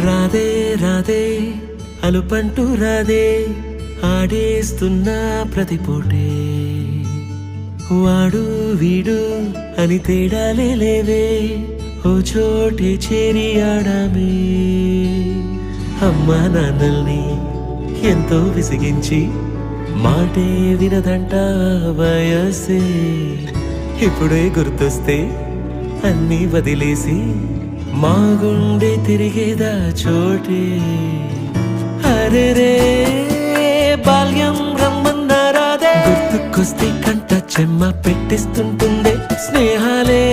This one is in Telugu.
రాధే రాధే అలుపంటూ రాధే ఆడేస్తున్నా ప్రతిపోటే వాడు వీడు అని తేడాలే లేవే ఓ చోటే చేరి ఆడామే అమ్మా నాన్నల్ని ఎంతో విసిగించి మాటే వినదంట వయసే ఇప్పుడే గుర్తొస్తే అన్నీ వదిలేసి మా గుండె తిరిగేదా చోటే అరే రే బాల్యం రమ్మన్నారాదే గుర్తుకొస్తే కంట చెమ్మ పెట్టిస్తుంటుందే స్నేహాలే